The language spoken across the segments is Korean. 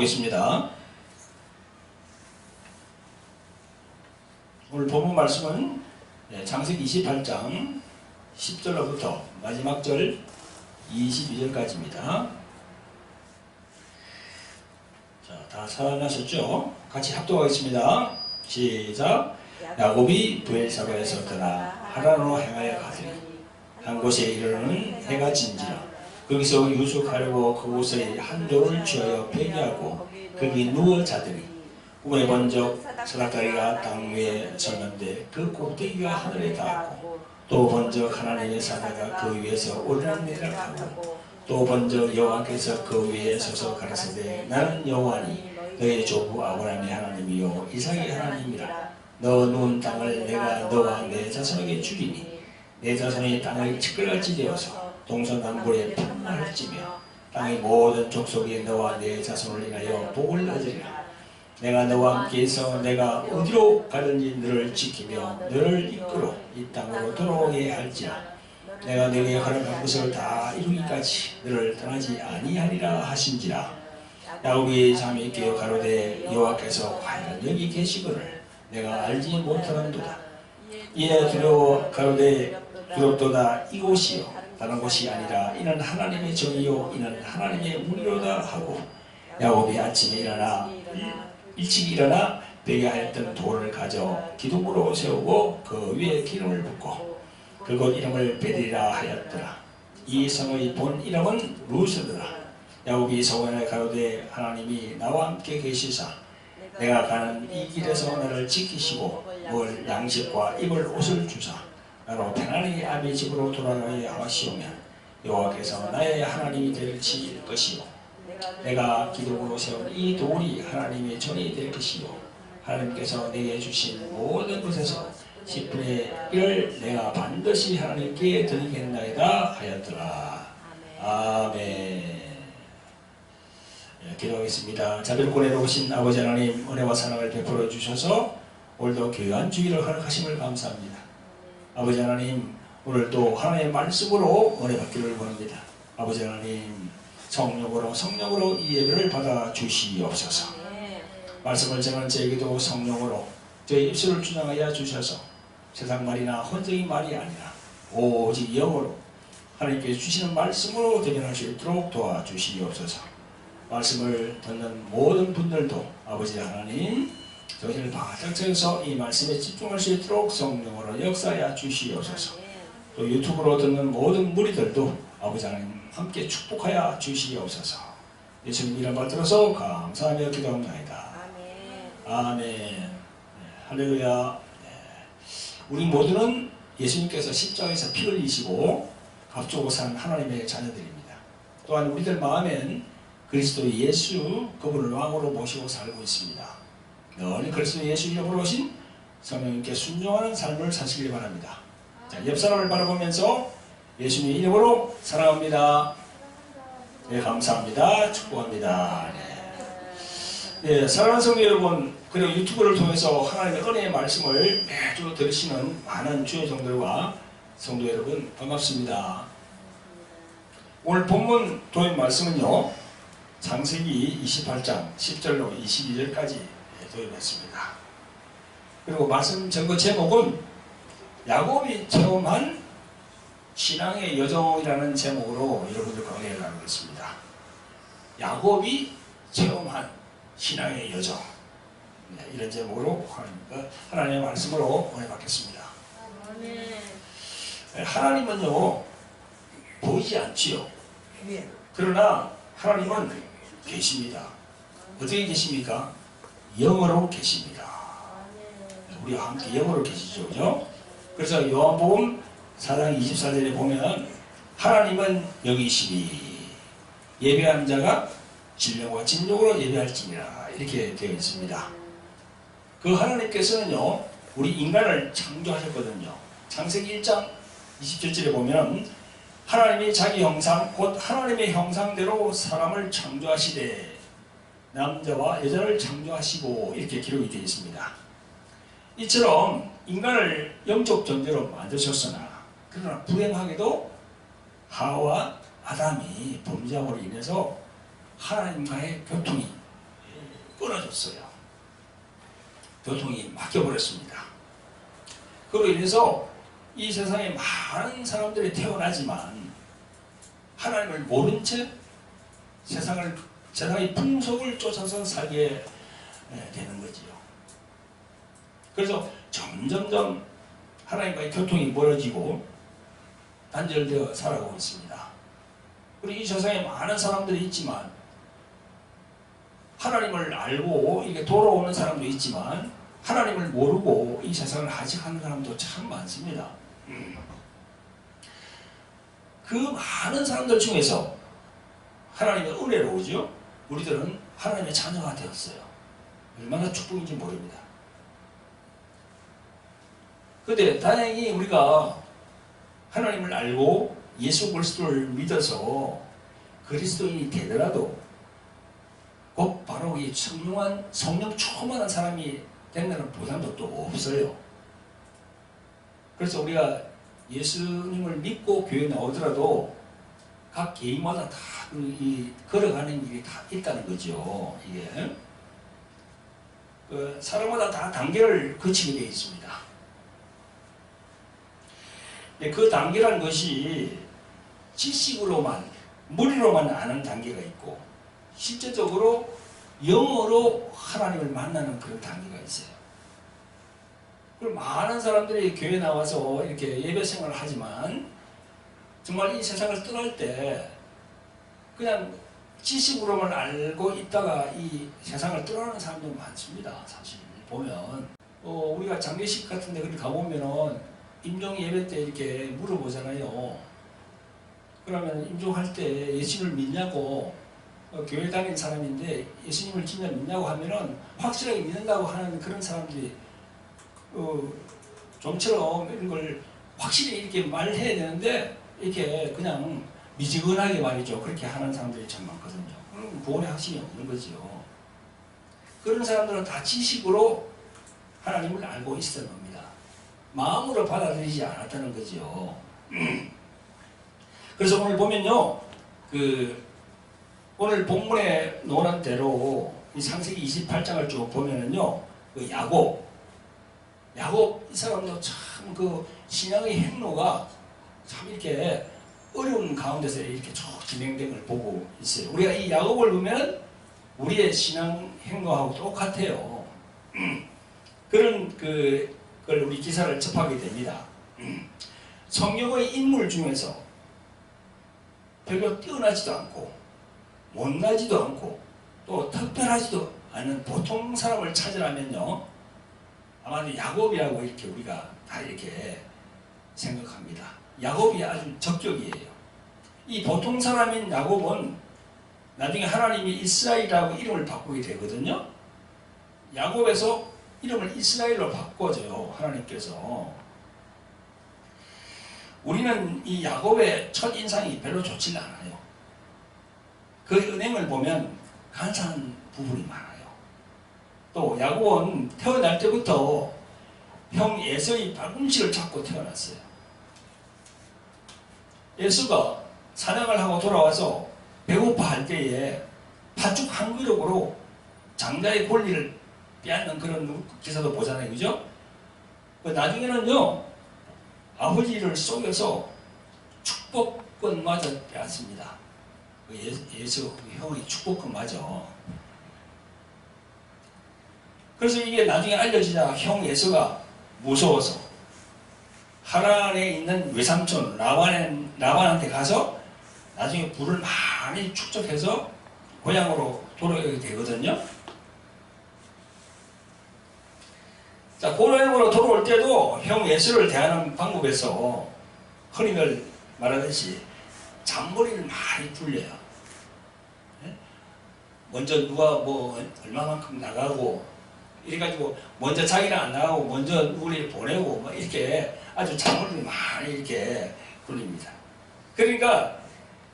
보겠습니다. 오늘 본문 말씀은 창세기 28장 10절로부터 마지막 절 22절까지입니다. 자, 다 살아나셨죠? 같이 합독하겠습니다. 시작. 야곱이 브엘사바에서 떠나 하란으로 행하여 가더니 한 곳에 이르러는 해가 진지라. 거기서 유숙하려고 그곳에 한 돌을 취하여 폐기하고 거기 누워 자더니 꿈에 본적 사닥다리가 땅 위에 섰는데 그 꼭대기가 하늘에 닿았고 또 본적 하나님의 사자가 그 위에서 오르락내리락하고 또 본적 여호와께서 그 위에 서서 가라사대 나는 여호와니 너의 조부 아브라함의 하나님이요 이삭의 하나님이라. 너 누운 땅을 내가 너와 내 자손에게 주리니 내 자손이 땅을 치끌같이 되어서 동서남북에 편만할지며 땅의 모든 족속이 너와 내 자손을 인하여 복을 얻으리라. 내가 너와 함께해서 내가 어디로 가든지 너를 지키며 너를 이끌어 이 땅으로 돌아오게 할지라. 내가 너에게 허락한 것을 다 이루기까지 너를 떠나지 아니하리라 하신지라. 야곱이 잠이 깨어 가로되 여호와께서 과연 여기 계시거늘 내가 알지 못하는도다. 이에 두려워 가로되 두렵도다. 이곳이요 다른 곳이 아니라 이는 하나님의 정이요 이는 하나님의 무리로다 하고 야곱이 아침에 일찍 일어나 베개하였던 돌을 가져 기둥으로 세우고 그 위에 기름을 붓고 그곳 이름을 베델이라 하였더라. 이 성의 본 이름은 루스더라. 야곱이 소원하여 가로되 하나님이 나와 함께 계시사 내가 가는 이 길에서 나를 지키시고 먹을 양식과 입을 옷을 주사 나로 편안히 아비 집으로 돌아가게 하시오면 여호와께서 나의 하나님이 될 것이요 내가 기둥으로 세운 이 돌이 하나님의 전이 될 것이요 하나님께서 내게 주신 모든 것에서 10분의 1을 내가 반드시 하나님께 드리겠나이다 하였더라. 아멘. 기도하겠습니다. 자비롭고 내려오신 아버지 하나님, 은혜와 사랑을 베풀어 주셔서 오늘도 귀한 주일을 허락하심을 감사합니다. 아버지 하나님, 오늘도 하나님의 말씀으로 은혜 받기를 원합니다. 아버지 하나님, 성령으로 이 예배를 받아 주시옵소서. 말씀을 전하는 저에게도 성령으로 저희 입술을 주장하여 주셔서 세상 말이나 혼적인 말이 아니라 오직 영어로 하나님께서 주시는 말씀으로 대변할 수 있도록 도와주시옵소서. 말씀을 듣는 모든 분들도 아버지 하나님 저희를 바짝 세워서 이 말씀에 집중할 수 있도록 성령으로 역사하여 주시옵소서. 또 유튜브로 듣는 모든 무리들도 아버지 하나님 함께 축복하여 주시옵소서. 예수님 이름 받들어서 감사하며 기도합니다. 아멘. 할렐루야. 우리 모두는 예수님께서 십자가에서 피 흘리시고 값주고 산 하나님의 자녀들입니다. 또한 우리들 마음엔 그리스도 예수 그분을 왕으로 모시고 살고 있습니다. 늘 그리스도 예수 이름으로 오신 성령님께 순종하는 삶을 사시길 바랍니다. 자, 옆 사람을 바라보면서 예수님 이름으로 사랑합니다. 네, 감사합니다. 축복합니다. 네, 사랑하는 성도 여러분, 그리고 유튜브를 통해서 하나님의 은혜의 말씀을 매주 들으시는 많은 주의 종들과 성도 여러분 반갑습니다. 오늘 본문 도입 말씀은요, 창세기 28장 10절로 22절까지 도입했습니다. 그리고 말씀 전거 제목은 야곱이 체험한 신앙의 여정이라는 제목으로 여러분들과 은혜를 나누겠습니다. 야곱이 체험한 신앙의 여정, 이런 제목으로 하나님의 말씀으로 은혜 받겠습니다. 하나님은요 보이지 않지요. 그러나 하나님은 계십니다. 어떻게 계십니까? 영으로 계십니다. 우리와 함께 영으로 계시죠, 그죠? 그래서 요한복음 4장 24절에 보면 하나님은 여기시니 예배하는 자가 진령과 진정으로 예배할지니라 이렇게 되어 있습니다. 그 하나님께서는요 우리 인간을 창조하셨거든요. 창세기 1장 27절에 보면 하나님이 자기 형상 곧 하나님의 형상대로 사람을 창조하시되 남자와 여자를 창조하시고 이렇게 기록이 되어 있습니다. 이처럼 인간을 영적 존재로 만드셨으나 그러나 불행하게도 하와 아담이 범죄함으로 인해서 하나님과의 교통이 끊어졌어요. 교통이 막혀버렸습니다. 그로 인해서 이 세상에 많은 사람들이 태어나지만 하나님을 모른 채 세상의 풍속을 쫓아서 살게 되는 거지요. 그래서 점점점 하나님과의 교통이 멀어지고 단절되어 살아가고 있습니다. 그리고 이 세상에 많은 사람들이 있지만 하나님을 알고 이게 돌아오는 사람도 있지만 하나님을 모르고 이 세상을 하직하는 사람도 참 많습니다. 그 많은 사람들 중에서 하나님의 은혜로 오죠. 우리들은 하나님의 자녀가 되었어요. 얼마나 축복인지 모릅니다. 그런데 다행히 우리가 하나님을 알고 예수 그리스도를 믿어서 그리스도인이 되더라도 꼭 바로 이 성령 충만한 사람이 된다는 보장도 또 없어요. 그래서 우리가 예수님을 믿고 교회에 나오더라도 각 개인마다 다 걸어가는 일이 다 있다는 거죠. 이게 사람마다 다 단계를 거치게 되어 있습니다. 그 단계라는 것이 지식으로만 머리로만 아는 단계가 있고 실제적으로 영어로 하나님을 만나는 그런 단계가 있어요. 그리고 많은 사람들이 교회에 나와서 이렇게 예배 생활을 하지만 정말 이 세상을 떠날 때 그냥 지식으로만 알고 있다가 이 세상을 떠나는 사람도 많습니다. 사실 보면 우리가 장례식 같은 데 가보면은 임종 예배 때 이렇게 물어보잖아요. 그러면 임종할 때 예수님을 믿냐고 교회 다니는 사람인데 예수님을 진짜 믿냐고 하면은 확실하게 믿는다고 하는 그런 사람들이 좀처럼 이런 걸 확실히 이렇게 말해야 되는데 이렇게 그냥 미지근하게 말이죠. 그렇게 하는 사람들이 참 많거든요. 그럼 구원의 확신이 없는 거죠. 그런 사람들은 다 지식으로 하나님을 알고 있었던 겁니다. 마음으로 받아들이지 않았다는 거죠. 그래서 오늘 보면요, 오늘 본문에 논한 대로 이 창세기 28장을 쭉 보면은요, 야곱 이 사람도 참 신앙의 행로가 참 이렇게 어려운 가운데서 이렇게 쭉 진행된 걸 보고 있어요. 우리가 이 야곱을 보면 우리의 신앙 행로하고 똑같아요. 그런 그걸 우리 기사를 접하게 됩니다. 성경의 인물 중에서 별로 뛰어나지도 않고 못나지도 않고 또 특별하지도 않은 보통 사람을 찾으라면요, 아마도 야곱이라고 이렇게 우리가 다 이렇게 생각합니다. 야곱이 아주 적격이에요. 이 보통 사람인 야곱은 나중에 하나님이 이스라엘이라고 이름을 바꾸게 되거든요. 야곱에서 이름을 이스라엘로 바꿔줘요, 하나님께서. 우리는 이 야곱의 첫 인상이 별로 좋지는 않아요. 그 은행을 보면 간사한 부분이 많아요. 또 야곱은 태어날 때부터 형 에서의 발꿈치를 잡고 태어났어요. 에서가 사냥을 하고 돌아와서 배고파할 때에 팥죽 한 그릇으로 장자의 권리를 빼앗는 그런 기사도 보잖아요. 그죠? 나중에는요, 아버지를 속여서 축복권마저 빼앗습니다. 예수 형의 축복권마저. 그래서 이게 나중에 알려지자 형 예수가 무서워서 하란에 있는 외삼촌 라반한테 가서 나중에 불을 많이 축적해서 고향으로 돌아가게 되거든요. 자, 고향으로 돌아올 때도 형 예수를 대하는 방법에서 흔히들 말하듯이 잔머리를 많이 굴려요. 먼저 누가 얼마만큼 나가고 이래가지고 먼저 자기는 안 나가고 먼저 누구를 보내고 막 이렇게 아주 잔머리를 많이 이렇게 굴립니다. 그러니까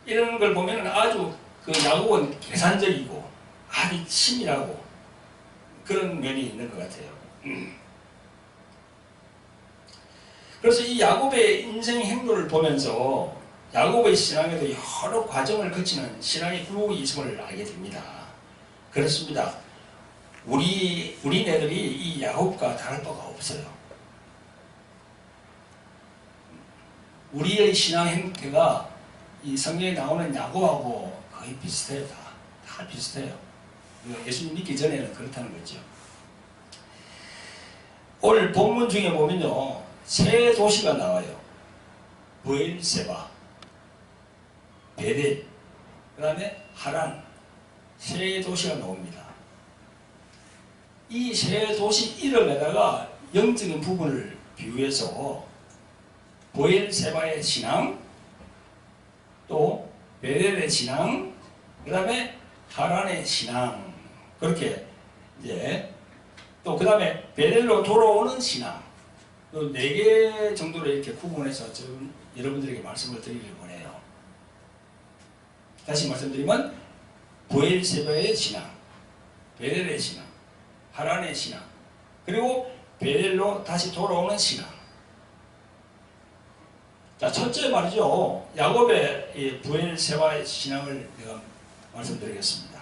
이런 걸 보면 아주 야곱은 계산적이고 아주 치밀하고 그런 면이 있는 것 같아요. 그래서 이 야곱의 인생 행로를 보면서 야곱의 신앙에도 여러 과정을 거치는 신앙의 굴곡이 있음을 알게 됩니다. 그렇습니다. 우리네들이 이 야곱과 다를 바가 없어요. 우리의 신앙 행태가 이 성경에 나오는 야곱하고 거의 비슷해요. 다 비슷해요. 예수님 믿기 전에는 그렇다는 거죠. 오늘 본문 중에 보면요, 세 도시가 나와요. 브엘세바, 베델, 그 다음에 하란, 세 도시가 나옵니다. 이 세 도시 이름에다가 영적인 부분을 비유해서 브엘세바의 신앙, 또 베델의 신앙, 그 다음에 하란의 신앙, 그렇게 이제 또 그 다음에 베델로 돌아오는 신앙, 또 4개 정도로 이렇게 구분해서 지금 여러분들에게 말씀을 드리길 원해요. 다시 말씀드리면 브엘세바의 신앙, 베델의 신앙, 하란의 신앙, 그리고 베델로 다시 돌아오는 신앙. 자, 첫째 말이죠. 야곱의 브엘세바의 신앙을 내가 말씀드리겠습니다.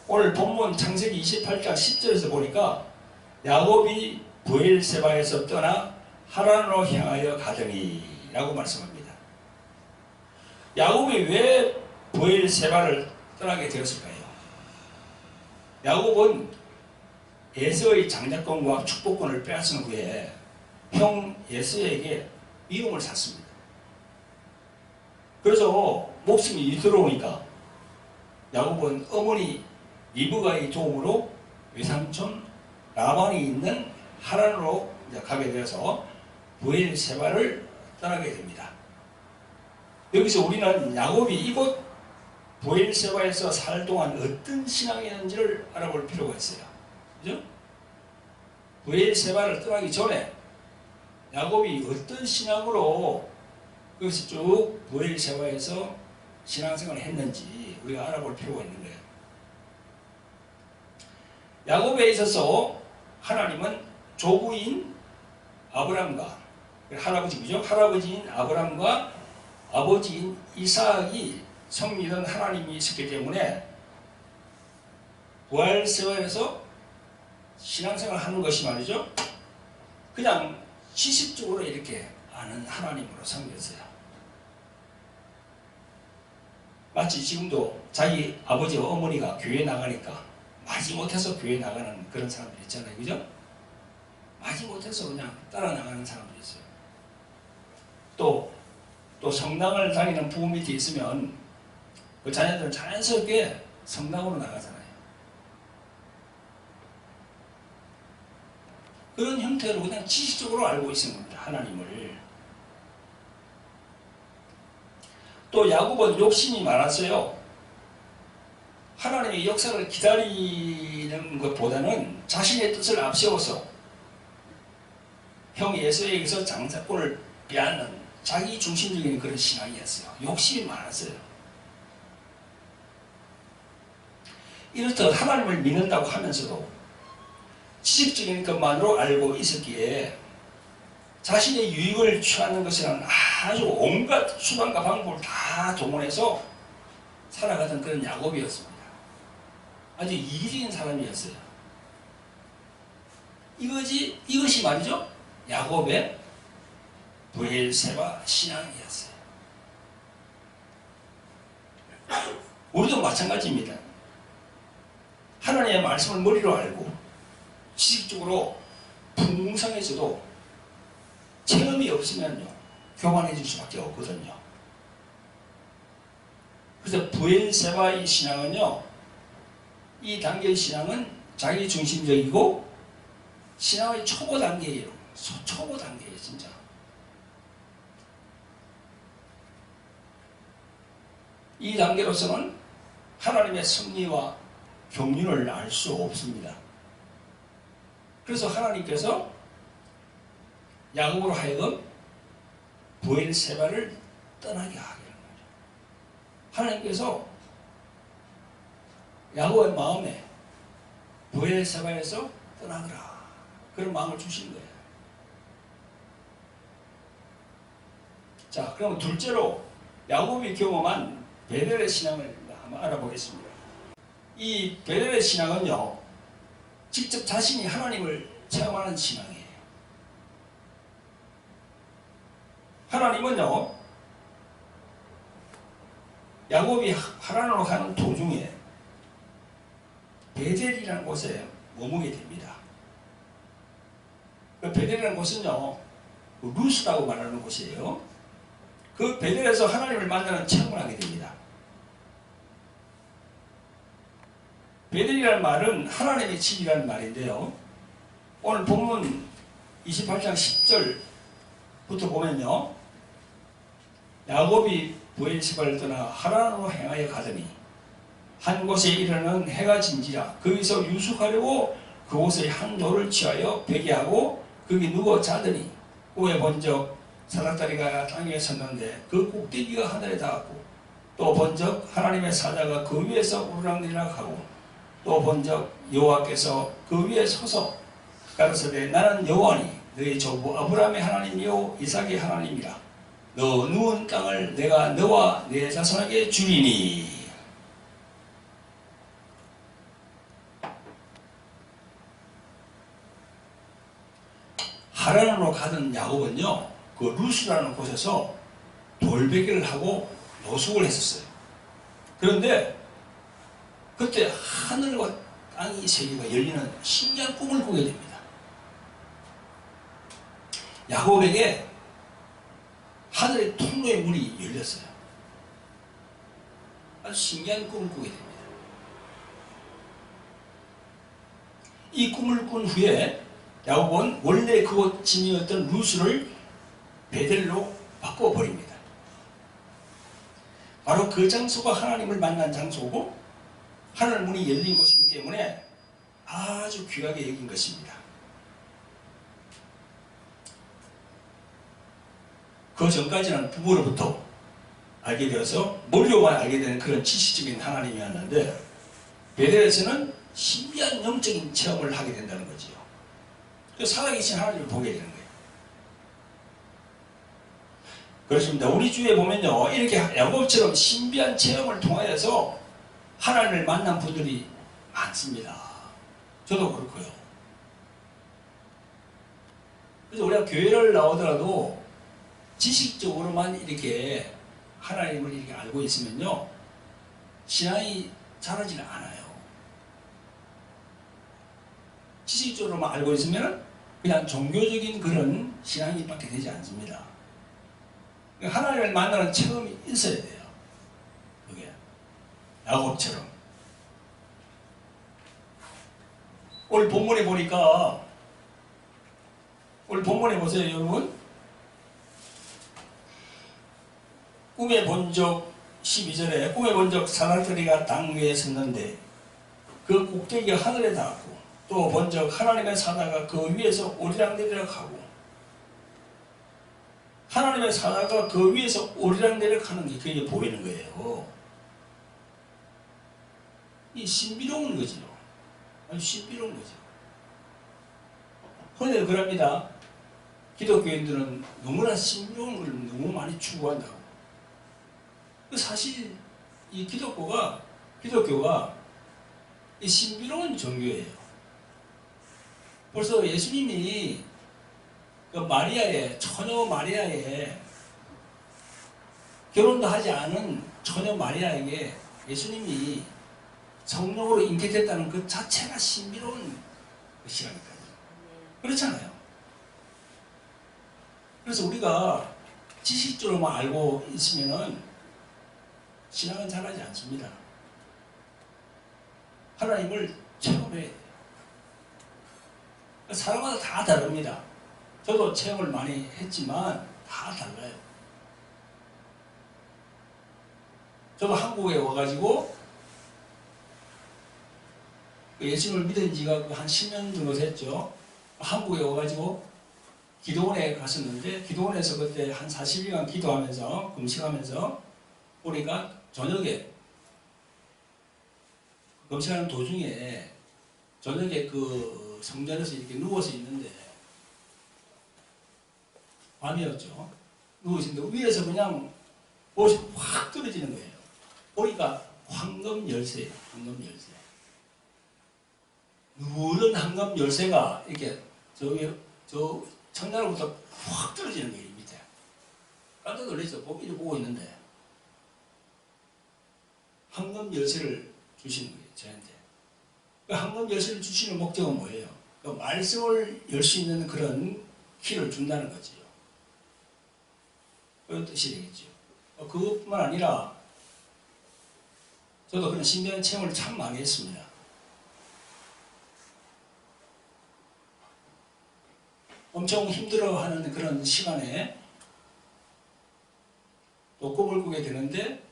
오늘 본문 창세기 28장 10절에서 보니까 야곱이 브엘세바에서 떠나 하란으로 향하여 가더니 라고 말씀합니다. 야곱이 왜 브엘세바를 떠나게 되었을까요? 야곱은 에서의 장자권과 축복권을 빼앗은 후에 형 에서에게 미움을 샀습니다. 그래서 목숨이 이들어오니까 야곱은 어머니 리브가의 도움으로 외삼촌 라반이 있는 하란으로 가게 되어서 브엘세바를 떠나게 됩니다. 여기서 우리는 야곱이 이곳 브엘세바에서 살 동안 어떤 신앙이었는지를 알아볼 필요가 있어요. 그죠? 브엘세바를 떠나기 전에 야곱이 어떤 신앙으로 그것이 쭉 브엘세바에서 신앙생활을 했는지 우리가 알아볼 필요가 있는 거예요. 야곱에 있어서 하나님은 조부인 아브람과 할아버지죠. 할아버지인 아브람과 아버지인 이삭이 성밀은 하나님이 있었기 때문에 브엘세바에서 신앙생활을 하는 것이 말이죠. 그냥 지식적으로 이렇게 아는 하나님으로 섬겼어요. 마치 지금도 자기 아버지와 어머니가 교회 나가니까 마지못해서 교회 나가는 그런 사람들 있잖아요. 그죠? 마지못해서 그냥 따라 나가는 사람들이 있어요. 또 성당을 다니는 부모 밑에 있으면 그 자녀들은 자연스럽게 성당으로 나가잖아요. 그런 형태로 그냥 지식적으로 알고 있는 겁니다. 하나님을. 또 야곱은 욕심이 많았어요. 하나님의 역사를 기다리는 것보다는 자신의 뜻을 앞세워서 형 에서에게서 장자권을 빼앗는 자기 중심적인 그런 신앙이었어요. 욕심이 많았어요. 이렇듯 하나님을 믿는다고 하면서도 지식적인 것만으로 알고 있었기에 자신의 유익을 취하는 것이라는 아주 온갖 수단과 방법을 다 동원해서 살아가던 그런 야곱이었습니다. 아주 이기적인 사람이었어요. 이것이 말이죠. 야곱의 브엘세바 신앙이었어요. 우리도 마찬가지입니다. 하나님의 말씀을 머리로 알고 지식적으로 풍성해져도 체험이 없으면요 교만해질 수밖에 없거든요. 그래서 브엘세바의 신앙은요, 이 단계의 신앙은 자기 중심적이고 신앙의 초보 단계예요. 초보 단계예요, 진짜. 이 단계로서는 하나님의 섭리와 경륜을 알 수 없습니다. 그래서 하나님께서 야곱으로 하여금 브엘세바를 떠나게 하게 하는 거죠. 하나님께서 야곱의 마음에 브엘세바에서 떠나거라 그런 마음을 주신 거예요. 자, 그럼 둘째로 야곱이 경험한 베델의 신앙을 한번 알아보겠습니다. 이 베델의 신앙은요, 직접 자신이 하나님을 체험하는 신앙이에요. 하나님은요, 야곱이 하란으로 가는 도중에 베델이라는 곳에 머무게 됩니다. 그 베델이라는 곳은요, 루스라고 말하는 곳이에요. 그 베델에서 하나님을 만나는 체험을 하게 됩니다. 베델이라는 말은 하나님의 집이라는 말인데요. 오늘 본문 28장 10절부터 보면요, 야곱이 브엘시바를 떠나 하란으로 행하여 가더니 한 곳에 이르는 해가 진지라 거기서 유숙하려고 그곳의 한 돌을 취하여 베개하고 거기 누워 자더니 꿈에 본적 사닥다리가 땅에 섰는데 그 꼭대기가 하늘에 닿았고 또 본적 하나님의 사자가 그 위에서 우르락내리락 하고 또 본적 여호와께서 그 위에 서서 가로사대 나는 여호와니 너희 조부 아브라함의 하나님이요 이삭의 하나님이라 너 누운 땅을 내가 너와 내 자손에게 주리니. 하란으로 가던 야곱은요, 그 루스라는 곳에서 돌베개를 하고 노숙을 했었어요. 그런데 그때 하늘과 땅의 세계가 열리는 신기한 꿈을 꾸게 됩니다. 야곱에게 하늘의 통로의 문이 열렸어요. 아주 신기한 꿈을 꾸게 됩니다. 이 꿈을 꾼 후에 야곱은 원래 그곳 진이었던 루스를 베델로 바꿔버립니다. 바로 그 장소가 하나님을 만난 장소고 하늘 문이 열린 곳이기 때문에 아주 귀하게 여긴 것입니다. 그 전까지는 부모로부터 알게 되어서 모르고만 알게 되는 그런 지식적인 하나님이었는데 베델에서는 신비한 영적인 체험을 하게 된다는 거지요. 살아계신 하나님을 보게 되는 거예요. 그렇습니다. 우리 주위에 보면요, 이렇게 야곱처럼 신비한 체험을 통하여서 하나님을 만난 분들이 많습니다. 저도 그렇고요. 그래서 우리가 교회를 나오더라도 지식적으로만 이렇게 하나님을 이렇게 알고 있으면요, 신앙이 자라지는 않아요. 지식적으로만 알고 있으면 그냥 종교적인 그런 신앙이 밖에 되지 않습니다. 하나님을 만나는 체험이 있어야 돼요. 그게 야곱처럼. 오늘 본문에 보니까, 오늘 본문에 보세요, 여러분. 꿈에 본적 12절에 꿈에 본적 사닥다리가 땅 위에 섰는데 그 꼭대기가 하늘에 닿았고 또 본적 하나님의 사자가 그 위에서 오리락내리락 하고, 하나님의 사자가 그 위에서 오리락내리락 하는 게 그게 보이는 거예요. 이 신비로운 거죠. 아주 신비로운 거죠. 그런데 그럽니다. 기독교인들은 너무나 신비로운 걸 너무 많이 추구한다고. 사실 이 기독교가 이 신비로운 종교예요. 벌써 예수님이 그 마리아의, 처녀 마리아의, 결혼도 하지 않은 처녀 마리아에게 예수님이 성령으로 잉태됐다는 그 자체가 신비로운 것이라니까요. 그렇잖아요. 그래서 우리가 지식적으로만 알고 있으면은 신앙은 잘하지 않습니다. 하나님을 체험해야 돼요. 사람마다 다 다릅니다. 저도 체험을 많이 했지만 다 달라요. 저도 한국에 와가지고 예수님을 믿은 지가 한 10년 정도 됐죠. 한국에 와가지고 기도원에 갔었는데 기도원에서 그때 한 40일간 기도하면서 금식하면서 보니까 저녁에 금식하는 도중에 저녁에 그 성전에서 이렇게 누워서 있는데 밤이었죠. 누워서 있는데 위에서 그냥 옷이 확 떨어지는 거예요. 보니까 황금 열쇠예요. 황금 열쇠. 누런 황금 열쇠가 이렇게 저 청나라부터 확 떨어지는 거예요. 밑에. 깜짝 놀랐죠. 이렇게 보고 있는데 황금 열쇠를 주시는 거예요. 저한테. 그 황금 열쇠를 주시는 목적은 뭐예요? 그 말씀을 열 수 있는 그런 키를 준다는 거지요. 그런 뜻이 되겠죠. 그것뿐만 아니라 저도 그런 신비한 체험을 참 많이 했습니다. 엄청 힘들어하는 그런 시간에 또 꿈을 꾸게 되는데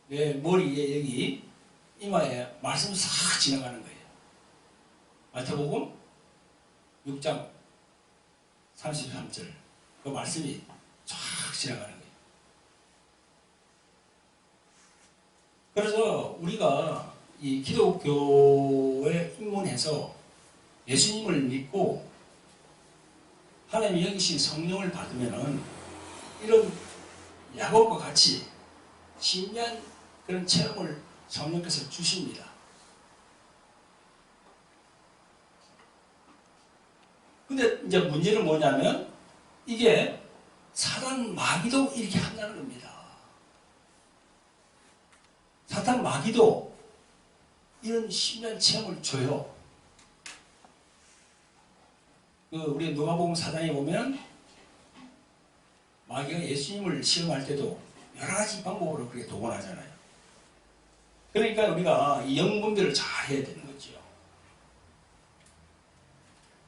내 머리에 여기 이마에 말씀이 싹 지나가는 거예요. 마태복음 6장 33절 그 말씀이 쫙 지나가는 거예요. 그래서 우리가 이 기독교에 입문해서 예수님을 믿고 하나님이 여기신 성령을 받으면은 이런 야곱과 같이 신비한 그런 체험을 성령께서 주십니다. 근데 이제 문제는 뭐냐면 이게 사단 마귀도 이렇게 한다는 겁니다. 사단 마귀도 이런 신비한 체험을 줘요. 우리 누가복음 4장에 보면 마귀가 예수님을 시험할 때도 여러 가지 방법으로 그렇게 동원하잖아요. 그러니까 우리가 이 영분별을 잘 해야 되는 거죠.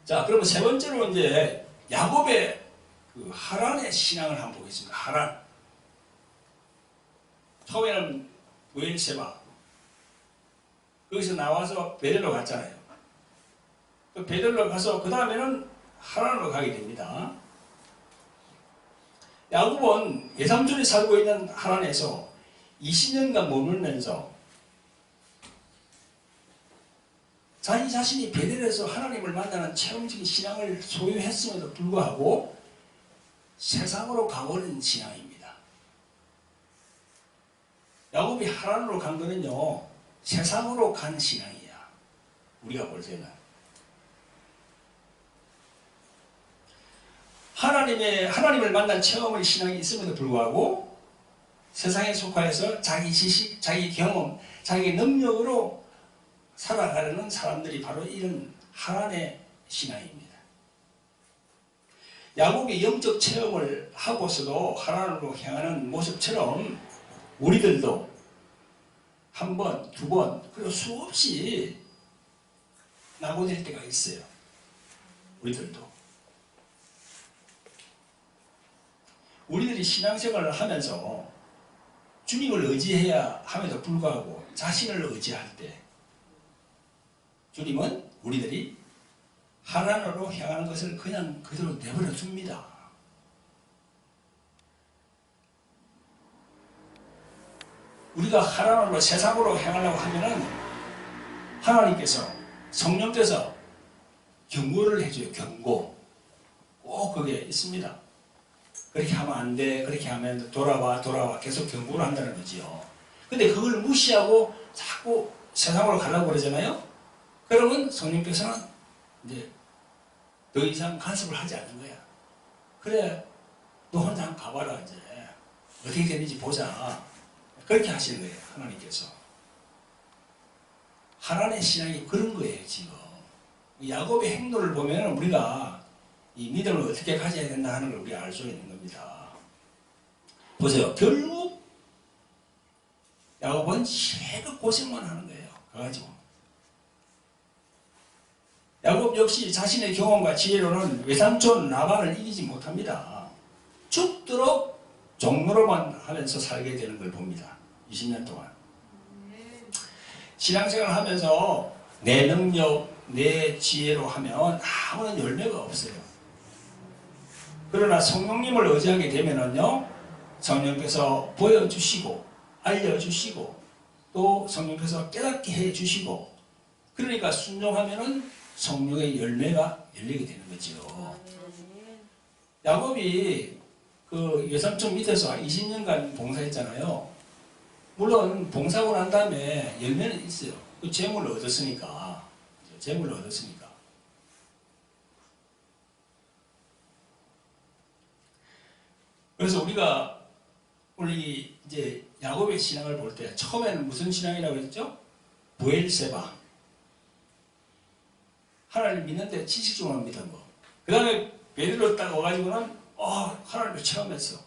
자, 그러면 세 번째로 이제 야곱의 그 하란의 신앙을 한번 보겠습니다. 하란. 처음에는 브엘세바. 거기서 나와서 베델로 갔잖아요. 그 베델로 가서 그 다음에는 하란으로 가게 됩니다. 야곱은 외삼촌이 살고 있는 하란에서 20년간 머물면서 자기 자신이 베델에서 하나님을 만나는 체험적인 신앙을 소유했음에도 불구하고 세상으로 가버린 신앙입니다. 야곱이 하란으로 간 거는요, 세상으로 간 신앙이야. 우리가 볼 때는. 하나님을 만난 체험의 신앙이 있음에도 불구하고 세상에 속하여서 자기 지식, 자기 경험, 자기 능력으로 살아가려는 사람들이 바로 이런 하란의 신앙입니다. 야곱이 영적 체험을 하고서도 하란으로 향하는 모습처럼 우리들도 한 번, 두 번, 그리고 수없이 낙오될 때가 있어요. 우리들도. 우리들이 신앙생활을 하면서 주님을 의지해야 함에도 불구하고 자신을 의지할 때 주님은 우리들이 하란으로 향하는 것을 그냥 그대로 내버려 둡니다. 우리가 하란으로 세상으로 향하려고 하면은 하나님께서 성령께서 경고를 해줘요. 경고. 꼭 그게 있습니다. 그렇게 하면 안 돼. 그렇게 하면 돌아와 계속 경고를 한다는 거지요. 근데 그걸 무시하고 자꾸 세상으로 가려고 그러잖아요. 그러면 성령께서는 이제 더 이상 간섭을 하지 않는 거야. 그래, 너 혼자 한번 가봐라. 이제 어떻게 되는지 보자. 그렇게 하시는 거예요. 하나님께서. 하나님의 신앙이 그런 거예요. 지금 야곱의 행동을 보면 우리가 이 믿음을 어떻게 가져야 된다 하는 걸 우리가 알 수 있는 겁니다. 보세요. 결국 야곱은 새벽 고생만 하는 거예요. 가가지고. 야곱 역시 자신의 경험과 지혜로는 외삼촌 라반을 이기지 못합니다. 죽도록 종로로만 하면서 살게 되는 걸 봅니다. 20년 동안. 신앙생활을 하면서 내 능력, 내 지혜로 하면 아무런 열매가 없어요. 그러나 성령님을 의지하게 되면은요, 성령께서 보여주시고, 알려주시고, 또 성령께서 깨닫게 해주시고, 그러니까 순종하면은 성령의 열매가 열리게 되는 거죠. 야곱이 그 외삼촌 밑에서 20년간 봉사했잖아요. 물론 봉사하고 난 다음에 열매는 있어요. 그 재물을 얻었으니까. 재물을 얻었으니까. 그래서 우리가 우리 이제 야곱의 신앙을 볼 때 처음에는 무슨 신앙이라고 했죠? 부엘세바. 하나님 믿는데 지식적으로 믿은 거. 그 다음에 베드로 딱 와가지고는 하나님을 체험했어.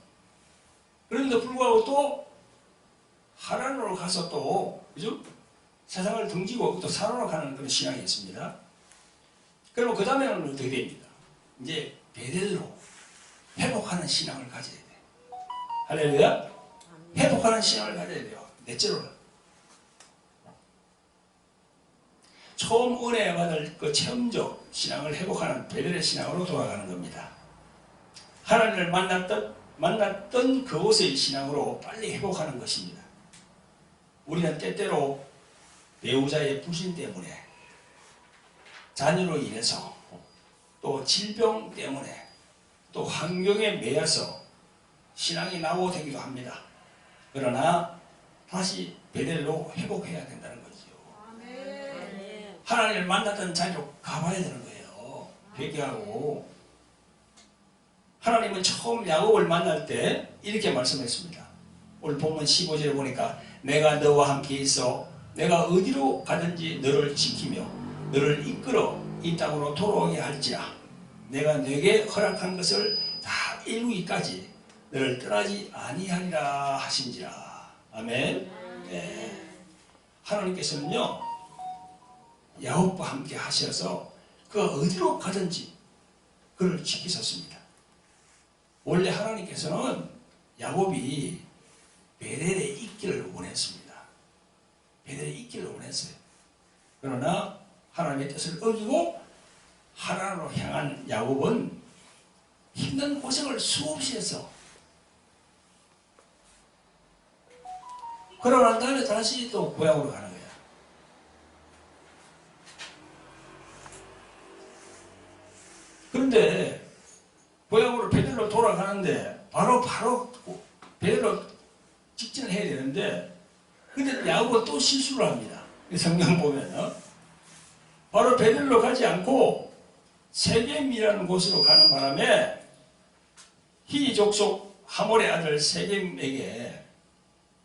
그런데 불구하고 또 하나님으로 가서 또 그죠? 세상을 등지고 또 살아로 가는 그런 신앙이 있습니다. 그러면 그 다음에는 어떻게 됩니까? 이제 베드로 회복하는 신앙을 가져야 돼. 할렐루야. 회복하는 신앙을 가져야 돼요. 넷째로는 처음 은혜 받을 그 체험적 신앙을 회복하는 베드로의 신앙으로 돌아가는 겁니다. 하나님을 만났던 그곳의 신앙으로 빨리 회복하는 것입니다. 우리는 때때로 배우자의 불신 때문에, 자녀로 인해서, 또 질병 때문에, 또 환경에 매여서 신앙이 나오되기도 합니다. 그러나 다시 베델로 회복해야 된다는 거죠. 하나님을 만났던 자리로 가봐야 되는 거예요. 회개하고. 하나님은 처음 야곱을 만날 때 이렇게 말씀했습니다. 오늘 본문 15절에 보니까 내가 너와 함께 있어 내가 어디로 가든지 너를 지키며 너를 이끌어 이 땅으로 돌아오게 할지라 내가 네게 허락한 것을 다 이루기까지 너를 떠나지 아니하리라 하신지라. 아멘. 네. 하나님께서는요 야곱과 함께 하셔서 그가 어디로 가든지 그를 지키셨습니다. 원래 하나님께서는 야곱이 베델에 있기를 원했습니다. 베델에 있기를 원했어요. 그러나 하나님의 뜻을 어기고 하나님으로 향한 야곱은 힘든 고생을 수없이 했어. 그러고 난 다음에 다시 또 고향으로 가는 거야. 그런데 고향으로 베델로 돌아가는데 바로 베델로 직진을 해야 되는데 근데 야곱은 또 실수를 합니다. 성경 보면 바로 베델로 가지 않고 세겜이라는 곳으로 가는 바람에 히 족속 하몰의 아들 세겜에게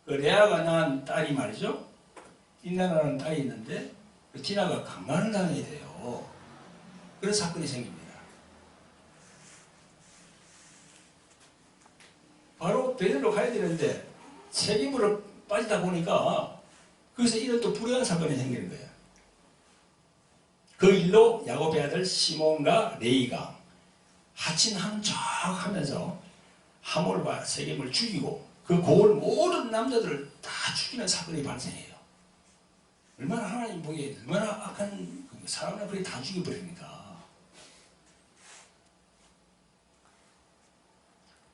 그 레아가 낳은 딸이 말이죠. 디나라는 딸이 있는데 그 디나가 강간을 당하게 돼요. 그런 사건이 생깁니다. 바로 베델로 가야 되는데 세겜으로 빠지다 보니까 거기서 이런 또 불행한 사건이 생기는 거예요. 그 일로 야곱의 아들 시몬과 레이가 하친한 척 하면서 하몰과 세겜을 죽이고 그 고을 모든 남자들을 다 죽이는 사건이 발생해요. 얼마나 하나님 보기에 얼마나 악한 사람을 그렇게 다 죽여버립니까?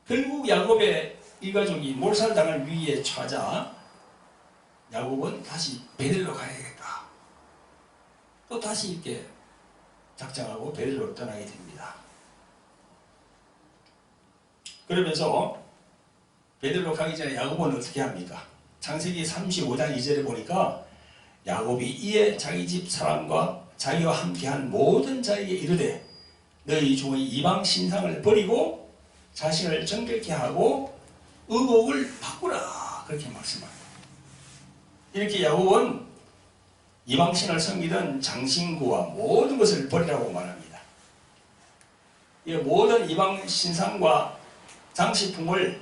결국 야곱의 일가족이 몰살당할 위기에 처하자 야곱은 다시 베델로 가야겠다. 또 다시 이렇게 작정하고 베델로 떠나게 됩니다. 그러면서 베델로 가기 전에 야곱은 어떻게 합니까? 창세기 35장 2절에 보니까 야곱이 이에 자기 집 사람과 자기와 함께한 모든 자에게 이르되 너희 종의 이방 신상을 버리고 자신을 정결케 하고 의복을 바꾸라 그렇게 말씀합니다. 이렇게 야곱은 이방신을 섬기던 장신구와 모든 것을 버리라고 말합니다. 이 모든 이방 신상과 장식품을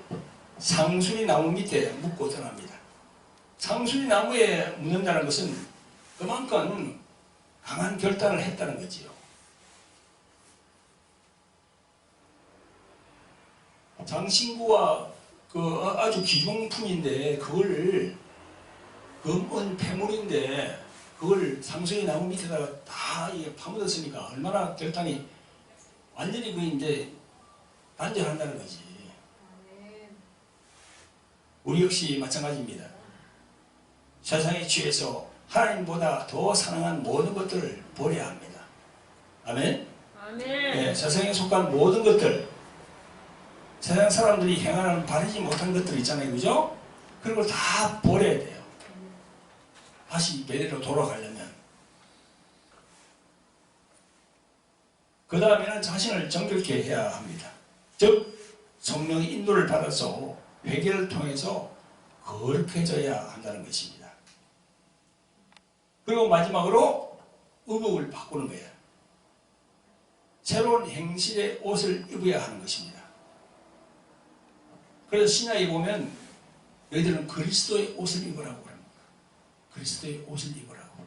상수리 나무 밑에 묻고 떠납니다. 상수리 나무에 묻는다는 것은 그만큼 강한 결단을 했다는 거지요. 장신구와 그 아주 귀중품인데 그걸 금은 폐물인데 그걸 상수리 나무 밑에다가 다 파묻었으니까 얼마나 결단이 완전히 그 이제 단절한다는 거지. 우리 역시 마찬가지입니다. 세상에 취해서 하나님보다 더 사랑한 모든 것들을 버려야 합니다. 아멘? 아멘. 네, 세상에 속한 모든 것들, 세상 사람들이 행하는 바르지 못한 것들 있잖아요. 그죠? 그런 걸 다 버려야 돼요. 다시 베델로 돌아가려면 그 다음에는 자신을 정결케 해야 합니다. 즉 성령의 인도를 받아서 회개를 통해서 거룩해져야 한다는 것입니다. 그리고 마지막으로 의복을 바꾸는 거예요. 새로운 행실의 옷을 입어야 하는 것입니다. 그래서 신약에 보면 너희들은 그리스도의 옷을 입으라고 합니다. 그리스도의 옷을 입으라고.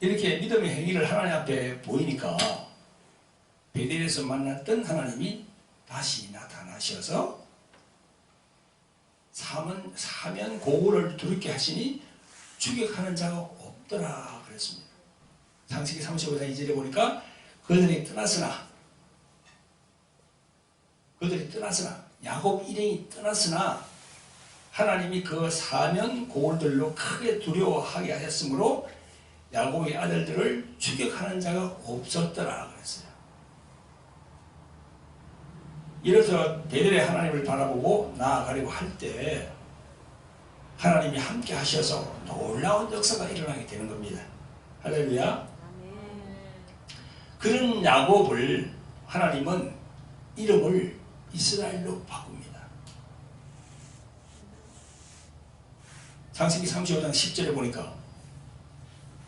이렇게 믿음의 행위를 하나님 앞에 보이니까 베델에서 만났던 하나님이 다시 나타나셔서 사면 고고를 두렵게 하시니 추격하는 자가 없더라 그랬습니다. 창세기 35장 2절에 보니까 그들이 떠났으나 야곱 일행이 떠났으나 하나님이 그 사면 고울들로 크게 두려워하게 하셨으므로 야곱의 아들들을 추격하는 자가 없었더라 그랬어요. 이래서 베델의 하나님을 바라보고 나아가려고 할 때 하나님이 함께 하셔서 놀라운 역사가 일어나게 되는 겁니다. 할렐루야. 그런 야곱을 하나님은 이름을 이스라엘로 바꿉니다. 창세기 35장 10절에 보니까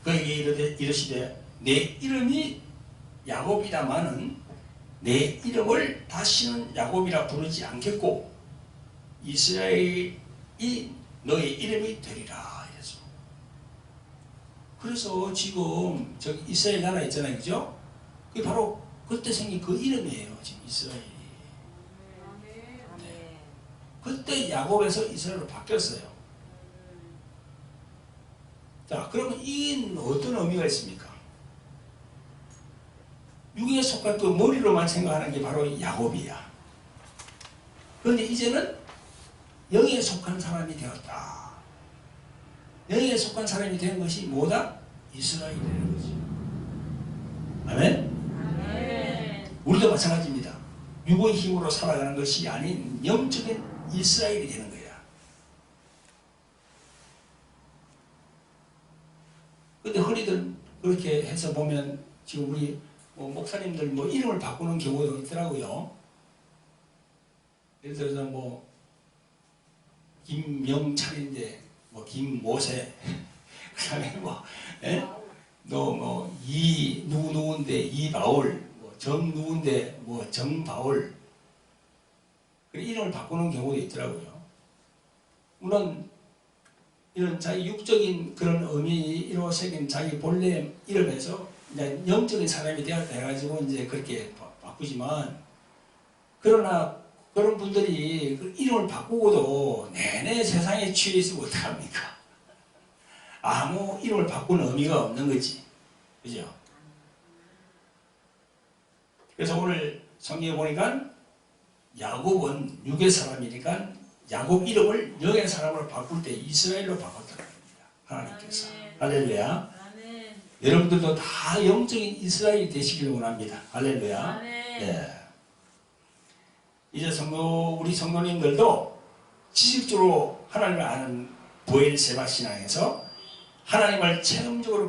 그에게 이르시되 내 이름이 야곱이다마는 내 이름을 다시는 야곱이라 부르지 않겠고 이스라엘이 너의 이름이 되리라 이랬어. 그래서 지금 저기 이스라엘 나라 있잖아요, 그죠? 그게 바로 그때 생긴 그 이름이에요, 지금 이스라엘이. 네. 그때 야곱에서 이스라엘로 바뀌었어요. 자, 그러면 이 어떤 의미가 있습니까? 육에 속한 그 머리로만 생각하는 게 바로 야곱이야. 그런데 이제는 영에 속한 사람이 되었다. 영에 속한 사람이 된 것이 뭐다? 이스라엘이 되는 거지. 아멘? 아멘. 우리도 마찬가지입니다. 육의 힘으로 살아가는 것이 아닌 영적인 이스라엘이 되는 거야. 근데 흔히들 그렇게 해서 보면 지금 우리 목사님들 이름을 바꾸는 경우도 있더라고요. 예를 들어서 김명찬인데 김모세 그 다음에 누구인데 이바울 정누군데 정바울 이름을 바꾸는 경우도 있더라고요. 물론 이런 자기 육적인 그런 의미로 새긴 자기 본래 이름에서 이제 영적인 사람이 되어가지고 이제 그렇게 바꾸지만, 그러나 그런 분들이 그 이름을 바꾸고도 내내 세상에 취해 있으면 어떡합니까? 아무 이름을 바꾸는 의미가 없는 거지. 그죠? 그래서 오늘 성경에 보니까 야곱은 육의 사람이니까 야곱 이름을 영의 사람으로 바꿀 때 이스라엘로 바꿨다는 겁니다. 하나님께서. 할렐루야. 여러분들도 다 영적인 이스라엘이 되시길 원합니다. 할렐루야. 네. 이제 우리 성도님들도 지식적으로 하나님을 아는 보엘세바 신앙에서 하나님을 체험적으로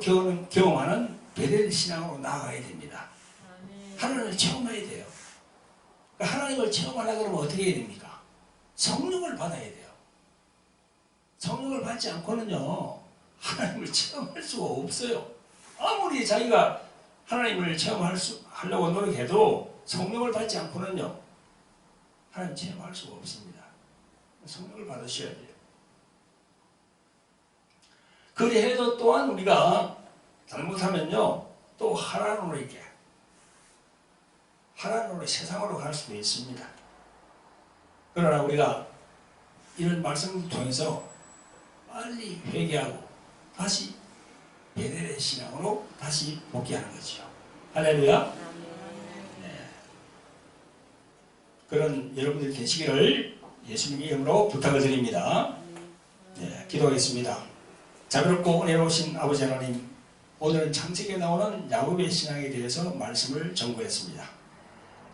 경험하는 베델 신앙으로 나아가야 됩니다. 하나님을 체험해야 돼요. 그러니까 하나님을 체험하려고 그러면 어떻게 해야 됩니까? 성령을 받아야 돼요. 성령을 받지 않고는요, 하나님을 체험할 수가 없어요. 아무리 자기가 하나님을 체험하려고 노력해도 성령을 받지 않고는요, 하나님 체험할 수가 없습니다. 성령을 받으셔야 돼요. 그래도 또한 우리가 잘못하면요, 또 하나님으로 세상으로 갈 수도 있습니다. 그러나 우리가 이런 말씀을 통해서 빨리 회개하고 다시 베델의 신앙으로 다시 복귀하는 거죠. 할렐루야. 네. 그런 여러분들이 되시기를 예수님의 이름으로 부탁을 드립니다. 네, 기도하겠습니다. 자비롭고 은혜로우신 아버지 하나님, 오늘은 창세기에 나오는 야곱의 신앙에 대해서 말씀을 전구했습니다.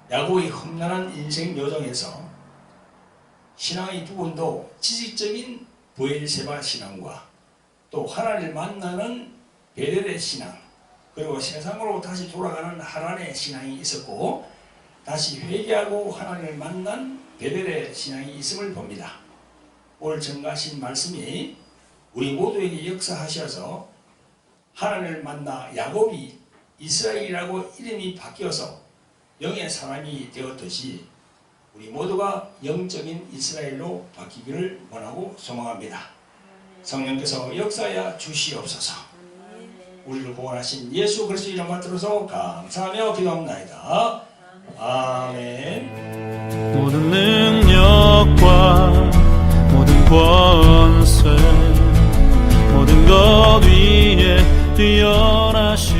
야곱의 험난한 인생 여정에서 신앙의 부분도 지식적인 브엘세바 신앙과 또 하나님을 만나는 베델의 신앙, 그리고 세상으로 다시 돌아가는 하란의 신앙이 있었고 다시 회개하고 하나님을 만난 베델의 신앙이 있음을 봅니다. 오늘 전가하신 말씀이 우리 모두에게 역사하셔서 하나님을 만나 야곱이 이스라엘이라고 이름이 바뀌어서 영의 사람이 되었듯이 우리 모두가 영적인 이스라엘로 바뀌기를 원하고 소망합니다. 성령께서 역사하여 주시옵소서. 우리를 구원하신 예수 그리스도 이름 받들어서 감사하며 기도합나이다. 아멘. 모든 능력과 모든 권세 모든 것 위에 뛰어나신